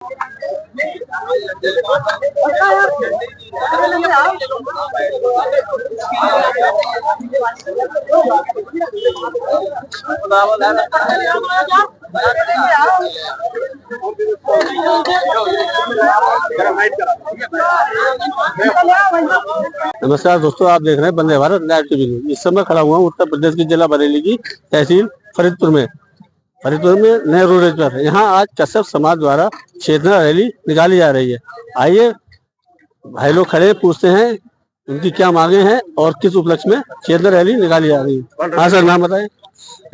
नमस्कार दोस्तों, आप देख रहे हैं Vande Bharat live TV news. इस समय खड़ा हुआ हूँ उत्तर प्रदेश की जिला बरेली की तहसील फरीदपुर में नेहरू रोड पर। यहाँ आज कश्यप समाज द्वारा चेतना रैली निकाली जा रही है। आइए भाई लोग खड़े पूछते हैं उनकी क्या मांगे हैं और किस उपलक्ष्य में चेतना रैली निकाली जा रही है। हाँ सर, नाम बताएं।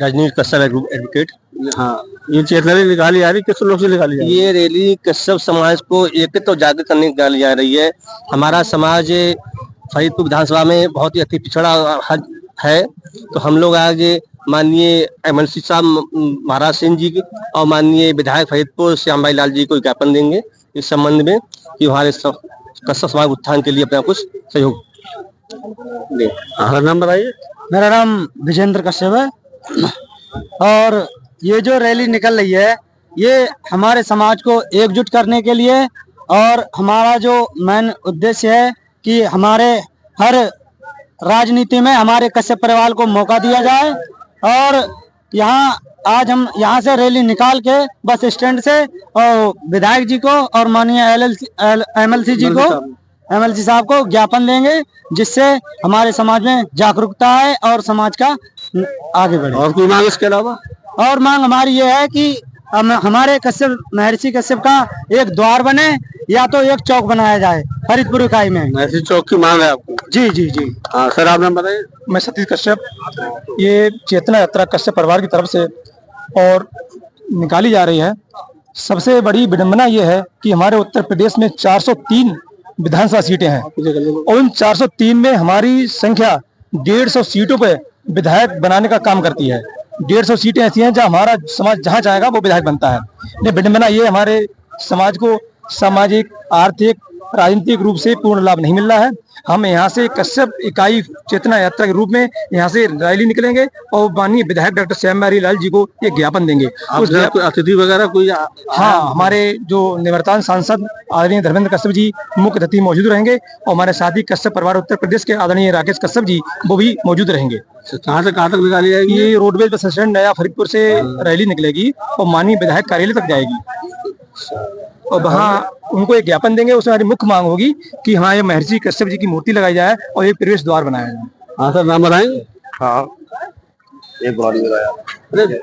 रजनीश कश्यप एडवोकेट। हाँ, ये चेतना रैली निकाली जा रही है, किस लोग से निकाली जा रही है? ये रैली कश्यप समाज को एकत्रित और जागृत करने निकाली जा रही है। हमारा समाज फरीदपुर विधानसभा में बहुत ही अति पिछड़ा है, तो हम लोग आज माननीय एमएलसी साहब महाराज सिंह जी और माननीय विधायक फरीदपुर श्याम भाई लाल जी को ज्ञापन देंगे इस संबंध में कि हमारे कश्यप समाज उत्थान के लिए अपना कुछ सहयोग दें। हाँ, नाम बताइए। मेरा नाम विजेंद्र कश्यप है और ये जो रैली निकल रही है ये हमारे समाज को एकजुट करने के लिए, और हमारा जो मेन उद्देश्य है कि हमारे हर राजनीति में हमारे कश्यप परिवार को मौका दिया जाए। और यहाँ आज हम यहाँ से रैली निकाल के बस स्टैंड से और विधायक जी को और माननीय एमएलसी साहब को ज्ञापन देंगे, जिससे हमारे समाज में जागरूकता है और समाज का आगे बढ़े। और कोई मांग इसके अलावा? और मांग हमारी ये है कि हमारे कश्यप महर्षि कश्यप का एक द्वार बने या तो एक चौक बनाया जाए फरीदपुर इकाई में। महर्षि चौक की मांग है आपको? जी जी जी। हाँ सर, आप नाम बताइए। मैं सतीश कश्यप। ये चेतना यात्रा कश्यप परिवार की तरफ से और निकाली जा रही है। सबसे बड़ी विडंबना ये है कि हमारे उत्तर प्रदेश में 403 विधानसभा सीटें हैं और उन 403 में हमारी संख्या 150 सीटों पे विधायक बनाने का काम करती है। 150 सीटें ऐसी हैं जहां हमारा समाज जहां चाहेगा वो विधायक बनता है। ये विडंबना ये हमारे समाज को सामाजिक, आर्थिक, राजनीतिक रूप से पूर्ण लाभ नहीं मिल रहा है। हम यहाँ से कश्यप इकाई चेतना यात्रा के रूप में यहाँ से रैली निकलेंगे और माननीय विधायक डॉक्टर श्याम भाई लाल जी को ये ज्ञापन देंगे। उस कोई अतिथि वगैरह कोई? हाँ, हमारे जो निवर्तमान सांसद आदरणीय धर्मेंद्र कश्यप जी मुख्य अतिथि मौजूद रहेंगे और हमारे साथी कश्यप परिवार उत्तर प्रदेश के आदरणीय राकेश कश्यप जी वो भी मौजूद रहेंगे। कहाँ से कहाँ तक निकाली जाएगी? ये रोडवेज बस स्टैंड नया फरीदपुर से रैली निकलेगी और माननीय विधायक कार्यालय तक जाएगी और वहाँ उनको एक ज्ञापन देंगे। उसमें हमारी मुख्य मांग होगी कि हाँ, ये महर्षि कश्यप जी की मूर्ति लगाई जाए और एक प्रवेश द्वार बनाया जाए। हाँ सर, नाम बताएंगे। हाँ, एक बार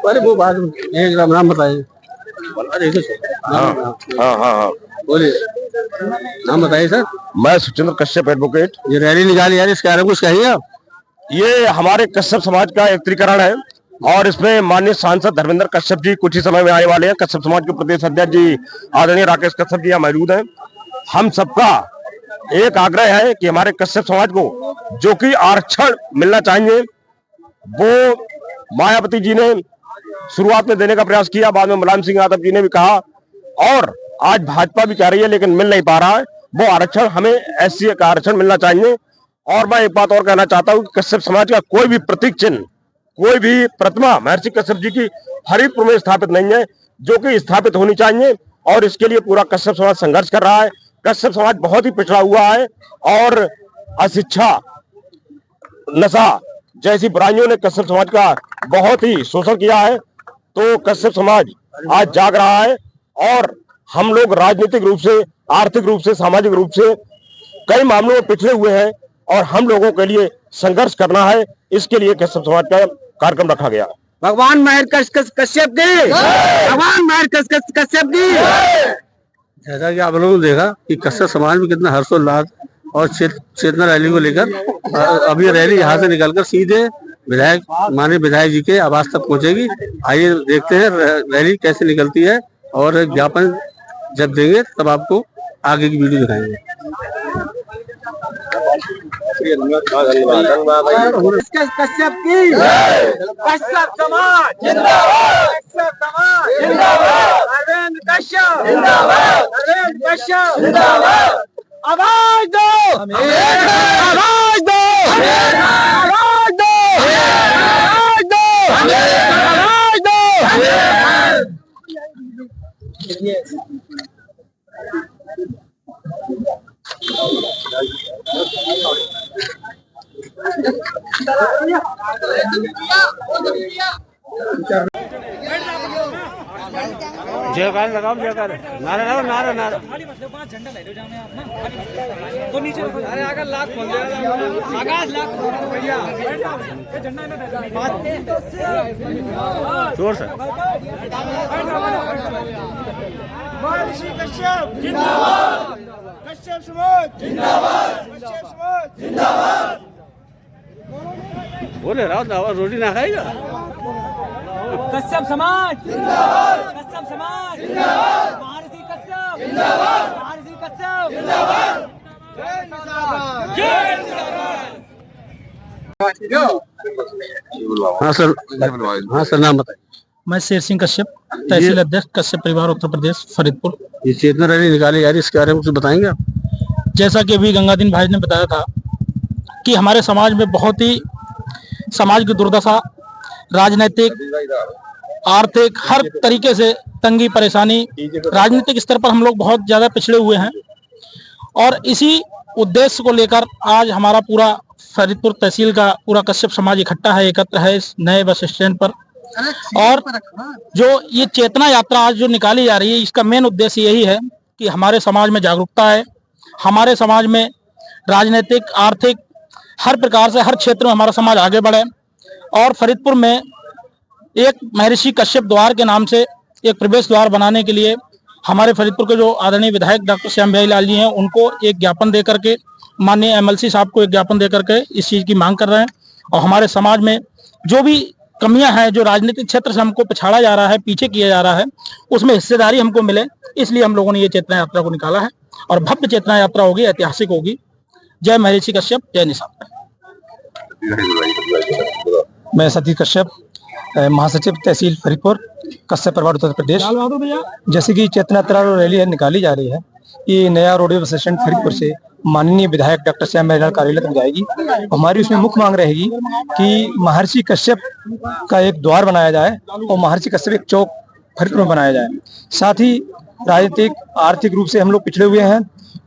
अरे वो बात एक नाम बताइए। हाँ बोलिए, नाम बताइए सर। मैं सुचिंद्र कश्यप एडवोकेट। ये रैली निकाली जा रही है, इसके बारे में कुछ कहिए आप। ये हमारे कश्यप समाज का एकत्रीकरण है और इसमें माननीय सांसद धर्मेंद्र कश्यप जी कुछ ही समय में आने वाले हैं। कश्यप समाज के प्रदेश अध्यक्ष जी आदरणीय राकेश कश्यप जी यहाँ मौजूद हैं। हम सबका एक आग्रह है कि हमारे कश्यप समाज को जो कि आरक्षण मिलना चाहिए वो मायावती जी ने शुरुआत में देने का प्रयास किया, बाद में मुलायम सिंह यादव जी ने भी कहा और आज भाजपा भी कह रही है, लेकिन मिल नहीं पा रहा है वो आरक्षण। हमें एससी का आरक्षण मिलना चाहिए। और मैं एक बात और कहना चाहता हूँ कि कश्यप समाज का कोई भी प्रतीक चिन्ह, कोई भी प्रतिमा महर्षि कश्यप जी की फरीदपुर में स्थापित नहीं है, जो कि स्थापित होनी चाहिए और इसके लिए पूरा कश्यप समाज संघर्ष कर रहा है। कश्यप समाज बहुत ही पिछड़ा हुआ है और अशिक्षा, नशा जैसी बुराइयों ने कश्यप समाज का बहुत ही शोषण किया है। तो कश्यप समाज आज जाग रहा है और हम लोग राजनीतिक रूप से, आर्थिक रूप से, सामाजिक रूप से कई मामलों में पिछड़े हुए हैं और हम लोगों के लिए संघर्ष करना है। इसके लिए कश्यप समाज का कार्यक्रम रखा गया। भगवान महर कश्यप की, भगवान महर कश्यप की। जैसा कि आप लोगों ने देखा कि कश्यप समाज में कितना हर्षोल्लास और चेतना रैली को लेकर अब ये रैली यहाँ से निकलकर सीधे माननीय विधायक जी के आवास तक पहुंचेगी। आइए देखते हैं रैली कैसे निकलती है और ज्ञापन जब देंगे तब आपको आगे की वीडियो दिखाएंगे। कश्यप की, कश्यप समाज जिंदाबाद, कश्यप समाज जिंदाबाद, नरेंद्र कश्यप जिंदाबाद, नरेंद्र कश्यप जिंदाबाद। आवाज दो, आवाज दो, आवाज दो, आवाज दो, आवाज दो। जयकार लगाओ, जयकार नारा लगाओ, नारा नारा। जोर से। महर्षि कश्यप जिंदाबाद, कश्यप समाज जिंदाबाद, कश्यप समाज जिंदाबाद। बोले राव दावा रोटी ना खाएगा। कश्यप समाज जिंदाबाद, कश्यप समाज जिंदाबाद, महर्षि कश्यप जिंदाबाद, महर्षि कश्यप जिंदाबाद, जय हाँ सर, हाँ सर, नाम बताइए। मैं शेर सिंह कश्यप, तहसील अध्यक्ष कश्यप परिवार उत्तर प्रदेश फरीदपुर। ये चेतना रैली निकाली जा रही है, इसके बारे में कुछ बताएंगे आप? जैसा कि अभी गंगादीन भाई ने बताया था कि हमारे समाज में बहुत ही समाज की दुर्दशा, राजनीतिक, आर्थिक, हर तरीके से तंगी परेशानी, राजनीतिक स्तर पर हम लोग बहुत ज्यादा पिछड़े हुए हैं और इसी उद्देश्य को लेकर आज हमारा पूरा फरीदपुर तहसील का पूरा कश्यप समाज इकट्ठा है, एकत्र है इस नए बस स्टैंड पर। और जो ये चेतना यात्रा आज जो निकाली जा रही है, इसका मेन उद्देश्य यही है कि हमारे समाज में जागरूकता है, हमारे समाज में राजनीतिक, आर्थिक, हर प्रकार से हर क्षेत्र में हमारा समाज आगे बढ़े और फरीदपुर में एक महर्षि कश्यप द्वार के नाम से एक प्रवेश द्वार बनाने के लिए हमारे फरीदपुर के जो आदरणीय विधायक डॉक्टर श्याम बिहारी लाल जी हैं, उनको एक ज्ञापन दे करके, माननीय एमएलसी साहब को एक ज्ञापन दे करके इस चीज की मांग कर रहे हैं। और हमारे समाज में जो भी कमियां हैं, जो राजनीतिक क्षेत्र से हमको पिछाड़ा जा रहा है, पीछे किया जा रहा है, उसमें हिस्सेदारी हमको मिले, इसलिए हम लोगों ने ये चेतना यात्रा को निकाला है और भव्य चेतना यात्रा होगी, ऐतिहासिक होगी। जय महर्षि कश्यप, जय निशान। मैं सतीश कश्यप, महासचिव तहसील फरीदपुर, कश्यप परिवार उत्तर प्रदेश। जैसे कि चेतना यात्रा रैली निकाली जा रही है, ये नया रोडवे बस स्टैंड फरीदपुर से माननीय विधायक डॉक्टर श्याम बिहारी लाल कार्यालय तक जाएगी। हमारी उसमें मुख्य मांग रहेगी कि महर्षि कश्यप का एक द्वार बनाया जाए और महर्षि कश्यप एक चौक फरीदपुर में बनाया जाए। साथ ही राजनीतिक, आर्थिक रूप से हम लोग पिछड़े हुए हैं।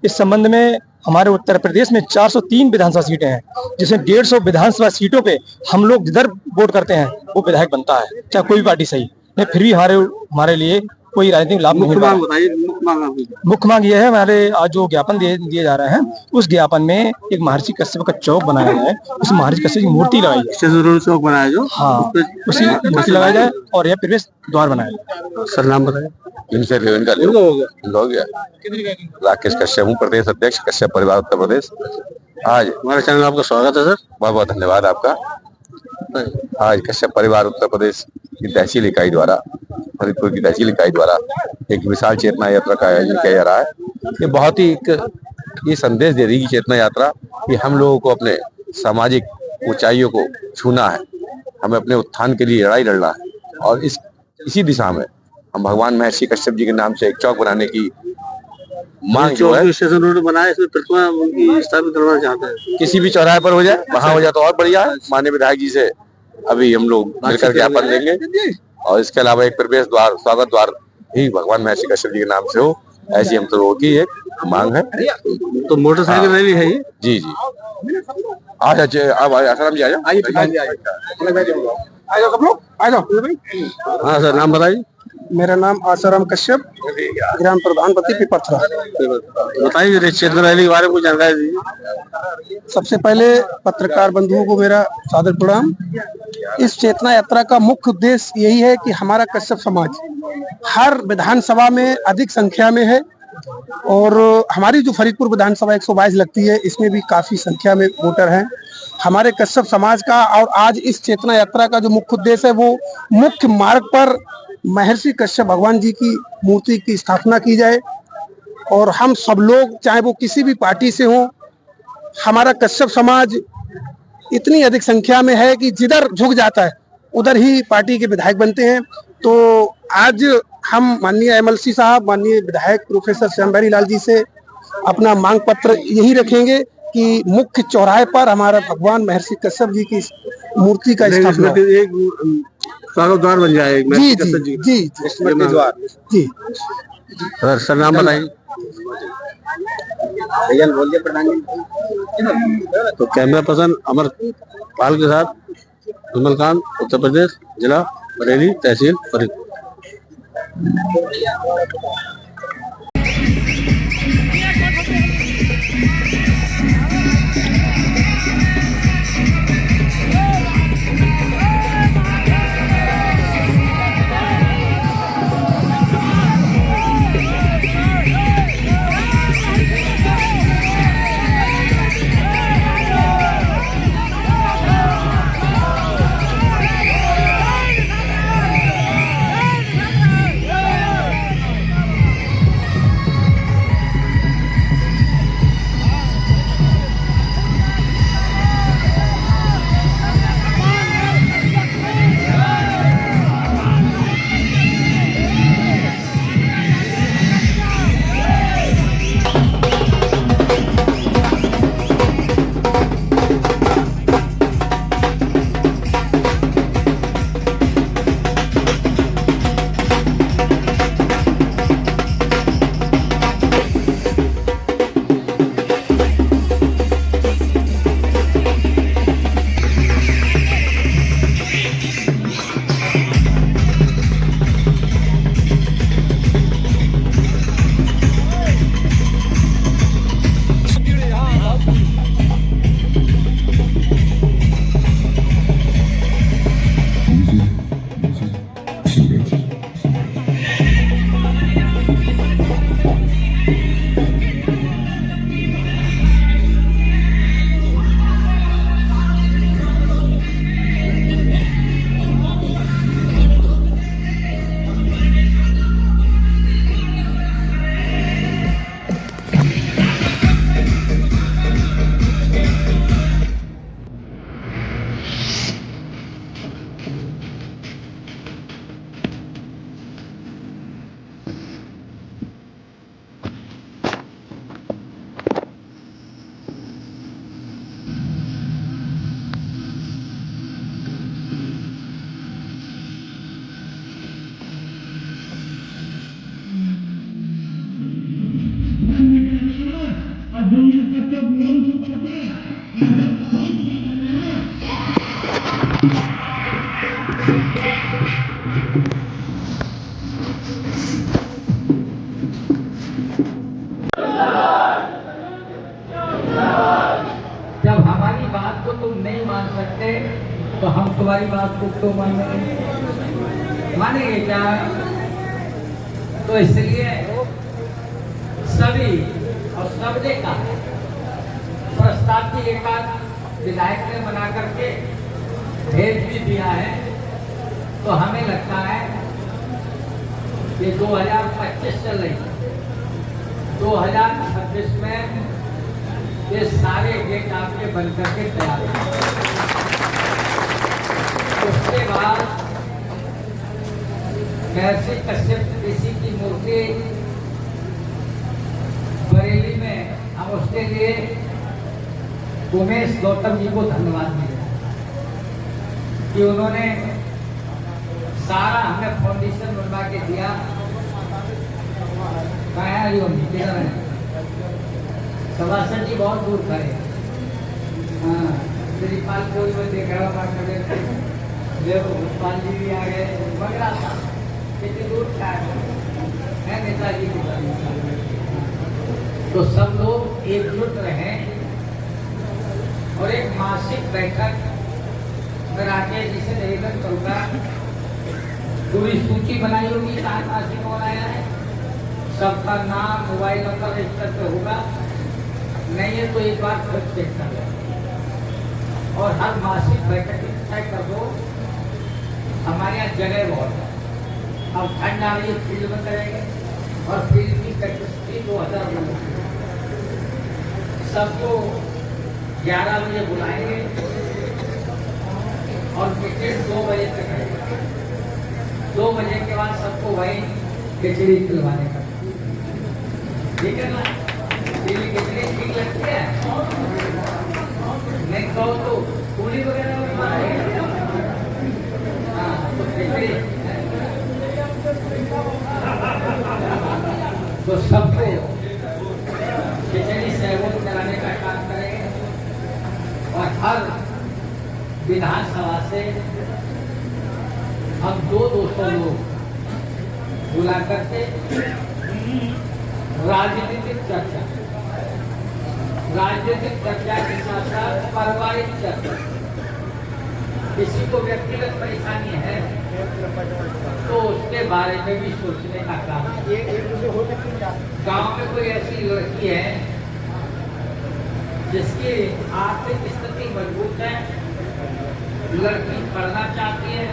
इस संबंध में हमारे उत्तर प्रदेश में 403 विधानसभा सीटें हैं, जिसमें 150 विधानसभा सीटों पे हम लोग जिधर वोट करते हैं वो विधायक बनता है, चाहे कोई भी पार्टी सही, नहीं फिर भी हमारे लिए कोई राजनीतिक लाभ नहीं होगा। मुख्य मांग यह है, हमारे आज जो ज्ञापन दिए जा रहे हैं, उस ज्ञापन में एक महर्षि कश्यप का चौक बनाया जाए, उस महर्षि कश्यप की मूर्ति लगाई जाए, चौक बनाया जो, हाँ, उसी मूर्ति लगाई जाए और यह प्रवेश द्वार बनाया जाए। सर नाम बताइए। हो गया राकेश कश्यप हूँ, प्रदेश अध्यक्ष कश्यप परिवार उत्तर प्रदेश। आज हमारे चैनल में आपका स्वागत है सर। बहुत बहुत धन्यवाद आपका। आज कश्यप परिवार उत्तर प्रदेश की तहसील इकाई द्वारा, फरीदपुर की तहसील इकाई द्वारा एक विशाल चेतना यात्रा का आयोजन किया जा रहा है। ये बहुत ही ये संदेश दे रही है चेतना यात्रा कि हम लोगों को अपने सामाजिक ऊंचाइयों को छूना है, हमें अपने उत्थान के लिए लड़ाई लड़ना है और इसी दिशा में हम भगवान महर्षि कश्यप जी के नाम से एक चौक बनाने की मांग जो है, स्टेशन रोड बनाए, इसमें प्रतिमा उनकी स्थापित करवाना चाहते हैं। किसी भी चौराहे पर हो जाए, वहां हो जाए तो और बढ़िया है। माननीय विधायक जी से अभी हम लोग मिलकर ज्ञापन देंगे और इसके अलावा एक प्रवेश द्वार, स्वागत द्वार भी भगवान महर्षि कश्यप जी के नाम से हो, ऐसी हम लोगों की एक मांग है। तो मोटरसाइकिल रैली है ये? जी जी, आज आसाराम जी आ जाओ। हाँ सर, नाम बताइए। मेरा नाम आसाराम कश्यप, ग्राम प्रधानपति पिपरथरा। बताइए चेतना रैली के बारे में कुछ जानकारी दीजिए। सबसे पहले पत्रकार बंधुओं को मेरा सादर प्रणाम। इस चेतना यात्रा का मुख्य उद्देश्य यही है कि हमारा कश्यप समाज हर विधानसभा में अधिक संख्या में है और हमारी जो फरीदपुर विधानसभा 122 लगती है, इसमें भी काफी संख्या में वोटर हैं हमारे कश्यप समाज का। और आज इस चेतना यात्रा का जो मुख्य उद्देश्य है, वो मुख्य मार्ग पर महर्षि कश्यप भगवान जी की मूर्ति की स्थापना की जाए और हम सब लोग, चाहे वो किसी भी पार्टी से हो, हमारा कश्यप समाज इतनी अधिक संख्या में है कि जिधर झुक जाता है उधर ही पार्टी के विधायक बनते हैं। तो आज हम माननीय एमएलसी साहब, माननीय विधायक प्रोफेसर श्याम बिहारी लाल जी से अपना मांग पत्र यही रखेंगे कि मुख्य चौराहे पर हमारा भगवान महर्षि कश्यप जी की मूर्ति का स्थापना, एक स्वागत द्वार बन जाए। जी जी जी जी। सर नाम बताइए। तो कैमरा पर्सन अमर पाल के साथ विमलकांत, उत्तर प्रदेश, जिला बरेली, तहसील फरीदपुर। जब हमारी बात को तुम नहीं मान सकते तो हम तुम्हारी बात को क्यों मानेंगे क्या? तो इसलिए सभी और सबने का प्रस्ताव की एक बात विधायक ने बना करके भेज भी दिया है। तो हमें लगता है कि 2025 चल रही है, 2026 में ये सारे गेट आपके बन करके तैयार हैं। उसके बाद महर्षि कश्यप ऋषि की मूर्ति बरेली में हम उसके लिए उमेश गौतम जी को धन्यवाद दिया कि उन्होंने सारा हमें फाउंडेशन बनवा के दिया। सभासद जी बहुत दूर खड़े, हाँ श्रीपाल को मैं देख रहा हूँ, भोपाल जी भी आ गए, बगरा था कितनी दूर था है नेताजी की। तो सब लोग एकजुट रहे और एक मासिक बैठक में राकेश जी से निवेदन करूंगा, पूरी सूची बनाई होगी, मासिक बनाया है, सबका नाम मोबाइल नंबर रजिस्टर पे होगा, नहीं है तो एक बार खुद चेक कर लो और हर मासिक बैठक तय कर दो। हमारे यहाँ जगह बहुत है, अब ठंड आ रही है, फील्ड में करेंगे और फील्ड की कैपेसिटी 2000 लोग, सबको 11 बजे बुलाएंगे और क्रिकेट 2 बजे तक करेंगे। 2 बजे के बाद सबको वहीं खिचड़ी खिलवाने का, ठीक है ना? खिचड़ी ठीक लगती है, नहीं कहो तो पूरी वगैरह तो खिचड़ी, तो सबको खिचड़ी सहयोग कराने का काम करेंगे और हर विधानसभा से हम 200 लोग बुला करके राजनीतिक चर्चा के साथ साथ पारिवारिक चर्चा, किसी को व्यक्तिगत परेशानी है तो उसके बारे में भी सोचने का काम है। गांव में कोई ऐसी लड़की है जिसकी आर्थिक स्थिति मजबूत है, लड़की पढ़ना चाहती है,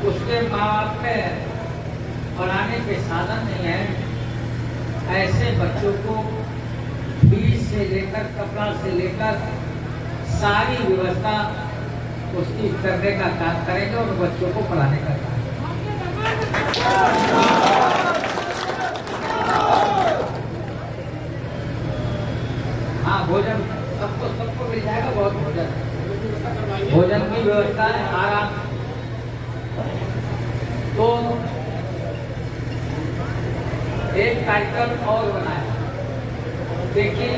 उसके माँ बाप पे पढ़ाने के साधन नहीं है, ऐसे बच्चों को फीस से लेकर कपड़ा से लेकर सारी व्यवस्था उसकी करने का काम करेंगे और बच्चों को पढ़ाने का काम। हाँ, भोजन सबको मिल जाएगा, बहुत भोजन की व्यवस्था है, आराम। तो एक कार्यक्रम और बनाया, देखिए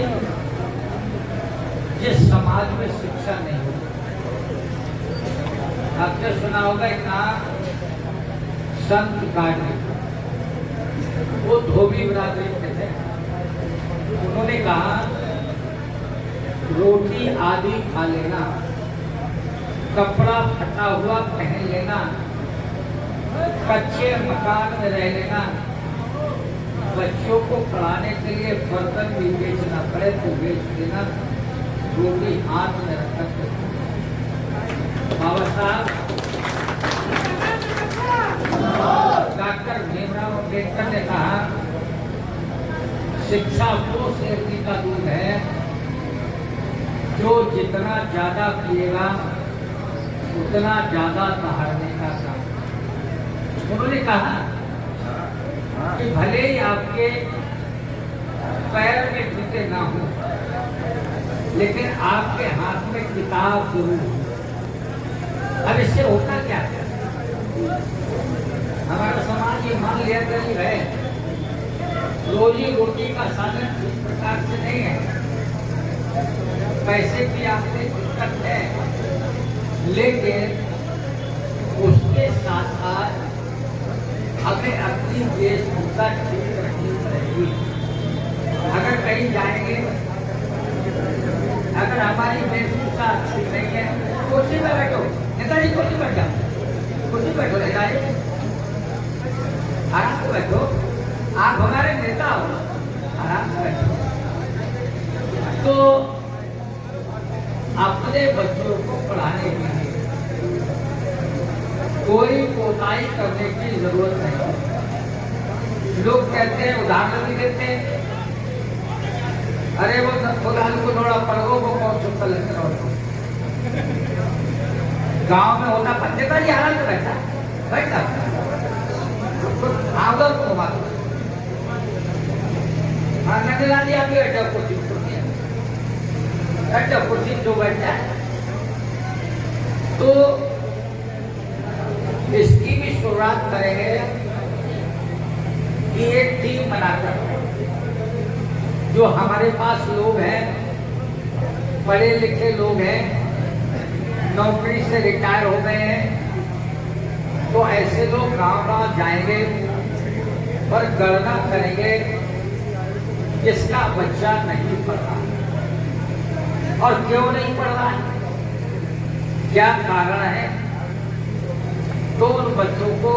जिस समाज में शिक्षा नहीं होती, आपने सुना होगा एक नाम संत काटने, वो धोबी बिरादरी के थे। उन्होंने कहा रोटी आदि खा लेना, कपड़ा फटा हुआ पहन लेना, कच्चे मकान में रह लेना, बच्चों को पढ़ाने के लिए बर्तन भी बेचना पड़े तो बेच देना, रोटी हाथ में रखकर। बाबा साहब डॉक्टर भीमराव अम्बेडकर ने कहा शिक्षा वो शेरनी का दूध है जो जितना ज्यादा पिएगा उतना ज्यादा सहारने का काम। उन्होंने कहा कि भले ही आपके पैर में जूते ना हो, लेकिन आपके हाथ में किताब जरूर हो। अब इससे होता क्या है, हमारा समाज ये मान लिया गरीब है, रोजी रोटी का साधन इस प्रकार से नहीं है, पैसे की आपसे दिक्कत है, लेकिन उसके साथ साथ हमें अपनी वेशभूषा ठीक रखनी पड़ेगी। अगर कहीं जाएंगे, अगर हमारी वेशभूषा अच्छी नहीं है, कुर्सी पर बैठो, नेताजी कुर्सी पर जाओ, कुर्सी पर बैठो, नेताजी आराम से बैठो, आप हमारे नेता हो, आराम से बैठो। तो अपने बच्चों को पढ़ाने के लिए कोई कोताही करने की जरूरत नहीं। लोग कहते हैं, उदाहरण भी देते हैं, अरे वो खुदाल को थोड़ा पढ़ो, वो कौन सुनता लेते रहो। गांव में होता पंचता जी आराम से बैठा आदर को बात नजर दिया भी बैठा कुर्सी बैठा कुर्सी जो बैठा है। तो इसकी भी शुरुआत करेंगे कि एक टीम बनाकर जो हमारे पास लोग हैं, पढ़े लिखे लोग हैं, नौकरी से रिटायर हो गए हैं, तो ऐसे लोग गांव-गांव जाएंगे और गणना करेंगे किसका बच्चा नहीं पढ़ रहा और क्यों नहीं पढ़ रहा है, क्या कारण है। तो उन बच्चों को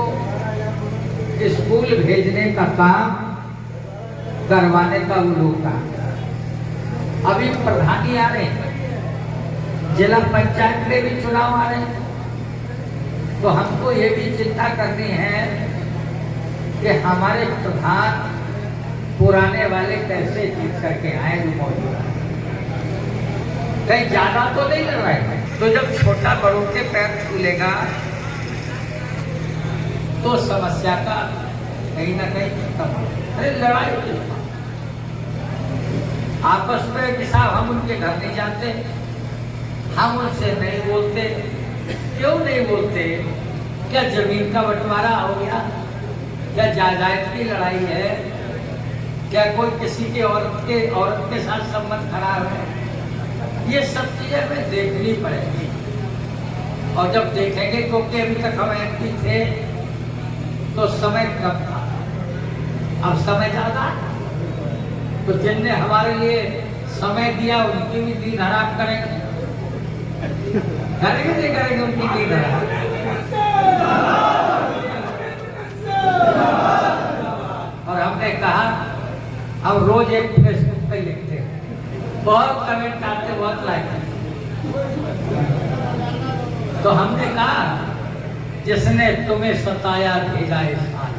स्कूल भेजने का काम करवाने का वो लोग काम। अभी प्रधानी आ रहे हैं, जिला पंचायत में भी चुनाव आ रहे हैं, तो हमको ये भी चिंता करनी है कि हमारे प्रधान पुराने वाले कैसे जीत करके आए जो मौजूद है, कहीं ज्यादा तो नहीं लड़ रहे। तो जब छोटा बड़ों के पैर छूलेगा तो समस्या का कहीं ना कहीं खत्म हो। अरे लड़ाई होती, आपस में कि साहब हम उनके घर नहीं जाते, हम उनसे नहीं बोलते। क्यों नहीं बोलते? क्या जमीन का बंटवारा हो गया? क्या जायदाद की लड़ाई है? क्या कोई किसी के औरत के साथ संबंध खराब है? ये सब चीजें हमें देखनी पड़ेगी। और जब देखेंगे, क्योंकि अभी तक हम एमपी थे तो समय कम था, अब समय ज्यादा। तो जिनने हमारे लिए समय दिया उनकी भी नींद हराम करेंगे, करेंगे नहीं करेंगे उनकी नींद हराम। और हमने कहा अब रोज एक फेसबुक पे लिखते हैं, बहुत कमेंट आते, बहुत लाइक। तो हमने कहा जिसने तुम्हें सताया भेजा इस साल,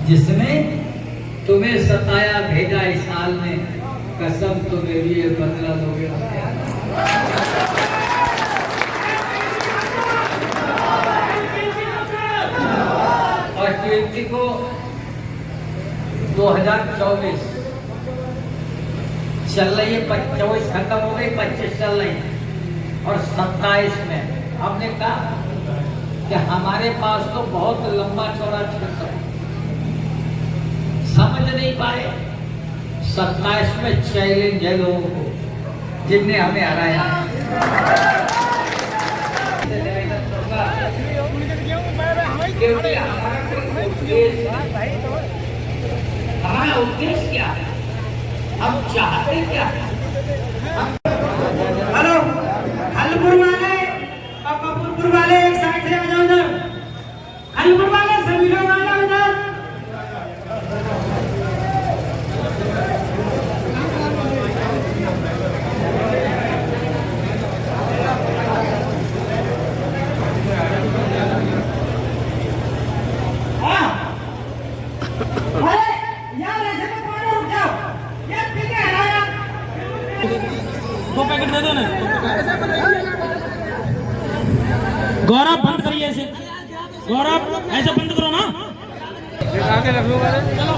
जिसने तुम्हें सताया भेजा इस साल में, कसम तो मेरी ये बदला दोगे। और 20 को 2024 चल रही है, 24 खत्म हो गई, 25 चल रही है और 27 में हमने कहा कि हमारे पास तो बहुत लंबा चौड़ा क्षेत्र है, समझ नहीं पाए। 27 में चैलेंज है लोगों को जिनने हमें हराया। क्योंकि हमारा उद्देश्य क्या है, हम चाहते क्या है। हेलो, हलपुर वाले और कपूरपुर वाले एक साइड से आ जाओ इधर। हलपुर वाले सभी लोग आ जाओ इधर। यार ऐसे मत मारो, रुक जाओ। यार ठीक है ना यार। 2 पैकेट दे दो ना। गौरव बंद करिए ऐसे, गौरव ऐसे बंद करो ना। आगे रखो, चलो